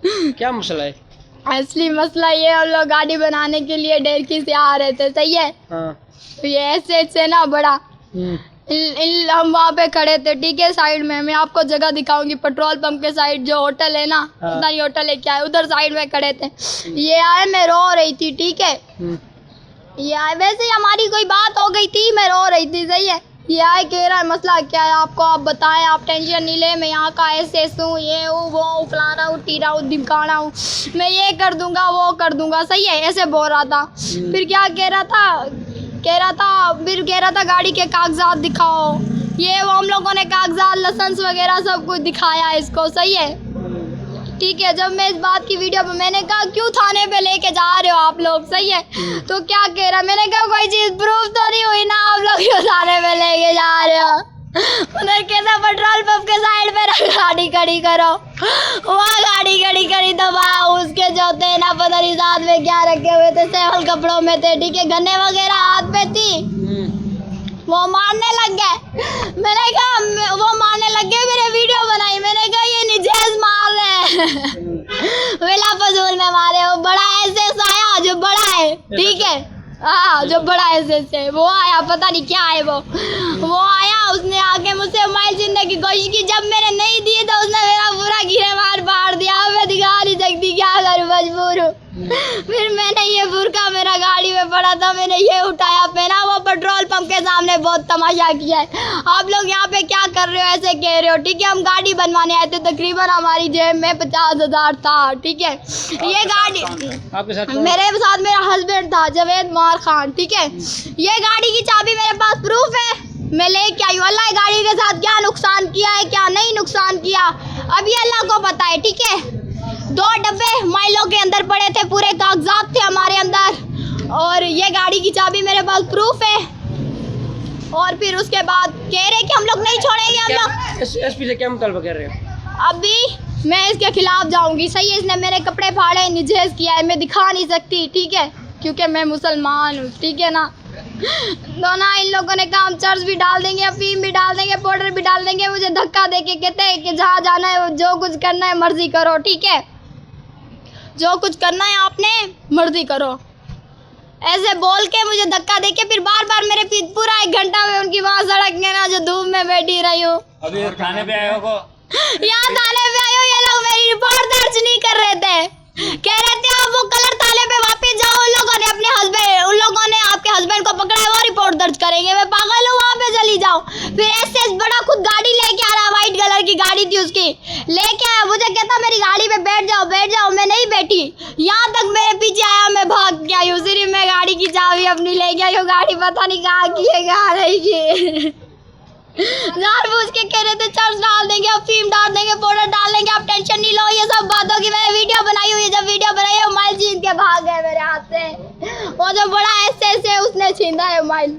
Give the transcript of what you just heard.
क्या मसला है? असली मसला ये, हम लोग गाड़ी बनाने के लिए डेरकी से आ रहे थे, सही है। हाँ। तो ये ऐसे से ना बड़ा हम वहाँ पे खड़े थे, ठीक है। साइड में मैं आपको जगह दिखाऊंगी, पेट्रोल पंप के साइड जो होटल है ना, पता नहीं होटल है क्या है, उधर साइड में खड़े थे। ये आए, मैं रो रही थी, ठीक है। ये आए, वैसे ही हमारी कोई बात हो गई थी, मैं रो रही थी, सही है। ये आए, कह रहा है मसला क्या है आपको, आप बताएं, आप टेंशन नहीं ले, मैं यहाँ का ऐसे हूँ, ये हूँ, वो हूँ, फलाना हूँ, टीरा हूँ, धिमकाना हूँ, मैं ये कर दूंगा, वो कर दूंगा, सही है, ऐसे बोल रहा था। फिर क्या कह रहा था गाड़ी के कागजात दिखाओ, ये वो, हम लोगों ने कागजात, लाइसेंस वगैरह सब कुछ दिखाया इसको, सही है, ठीक है। जब मैं इस बात की वीडियो में, मैंने कहा क्यों थाने पे लेके जा रहे हो आप लोग, सही है। तो क्या कह रहा, मैंने कहा कोई चीज़ प्रूफ तो नहीं हुई ना, आप लोग क्यों थाने पे लेके जा रहे हो। उधर कहता पेट्रोल पंप के साइड पे गाड़ी खड़ी करो, वहाँ गाड़ी खड़ी करी तो वहाँ उसके जो थे ना, पता नहीं साथ में क्या रखे हुए थे, सेवल कपड़ों में थे, ठीक है, गन्ने वगैरह हाथ पे थी, वो मारने लग गए। मैंने कहा वो मारने लग गए, मेरे वीडियो बनाई, मैंने कहा ये निजेज मार रहे हैं, विला फजूल में मारे। वो बड़ा ऐसे आया जो बड़ा है, ठीक है, हाँ, जो बड़ा ऐसे वो आया, पता नहीं क्या है वो आया, उसने आके मुझसे मोबाइल छीनने की कोशिश की। जब मैंने नहीं दी तो उसने मेरा पूरा गिरे मार फाड़ दिया। मैं दिखा नहीं सकती, क्या करूँ, मजबूर हूँ। फिर मैंने ये बुर्का मेरा गाड़ी में पड़ा था, मैंने ये उठाया, पहना, वो पेट्रोल पंप के सामने बहुत तमाशा किया है। आप लोग यहाँ पे क्या कर रहे हो, ऐसे कह रहे हो, ठीक है। हम गाड़ी बनवाने आए थे, तकरीबन हमारी जेब में 50,000 था, ठीक है। ये गाड़ी आपके साथ मेरे साथ मेरा हस्बैंड था, जावेद मार खान, ठीक है। ये गाड़ी की चाबी मेरे पास प्रूफ है, मैं लेके आई हूँ। अल्लाह गाड़ी के साथ क्या नुकसान किया है, क्या नहीं नुकसान किया, अभी अल्लाह को पता है, ठीक है। 2 डब्बे माइलों के अंदर पड़े थे, पूरे कागजात थे हमारे अंदर, और ये गाड़ी की चाबी मेरे पास प्रूफ है। और फिर उसके बाद कह रहे कि हम लोग नहीं छोड़ेंगे, हम लोग। एसपी से क्या मुतालबा कर रहे हो? अभी मैं इसके खिलाफ जाऊंगी, सही है। इसने मेरे कपड़े फाड़े, निजेज किया है, मैं दिखा नहीं सकती, ठीक है, क्योंकि मैं मुसलमान हूँ, ठीक है ना। तो ना इन लोगों ने कहा हम चर्च भी डाल देंगे, अफीम भी डाल देंगे, पाउडर भी डाल देंगे। मुझे धक्का दे के कहते हैं कि जहाँ जाना है, जो कुछ करना है मर्जी करो, ठीक है, जो कुछ करना है आपने मर्जी करो, ऐसे बोल के मुझे धक्का दे के फिर बार बार मेरे पीछे पूरा 1 घंटा में उनकी वहाँ सड़क में ना, जो धूप में बैठी रही हूँ। अभी थाने पे आए हो, यहाँ थाने पे आए हो, ये लोग मेरी रिपोर्ट दर्ज नहीं कर रहे थे, कह रहे थे आप वो कलर थाने पे वापस जाओ। उन लोगों ने आपके हस्बैंड को पकड़ा है, वो रिपोर्ट दर्ज करेंगे। मैं पागल हूँ, वहाँ पे चली जाओ। फिर ऐसे बड़ा खुद गाड़ी लेके आ रहा, व्हाइट कलर की गाड़ी थी उसकी, लेके आया, मुझे कहता मेरी गाड़ी पे बैठ जाओ, मैं नहीं बैठी। यहाँ तक मेरे पीछे आया, मैं भाग के आई हूँ, सिर्फ मैं गाड़ी की चाबी अपनी ले गई हूँ, गाड़ी पता नहीं कहाँ की है, कहाँ रहेगी। जानबूझ के कह रहे थे चर्च डाल देंगे, अफीम डाल देंगे, पाउडर डाल देंगे, आप टेंशन नहीं लो, ये सब बातों की मैंने वीडियो बनाई हुई है। जब वीडियो बनाई है, मोबाइल छीन के भाग गए मेरे हाथ से। वो जो बड़ा ऐसे उसने छीना है मोबाइल।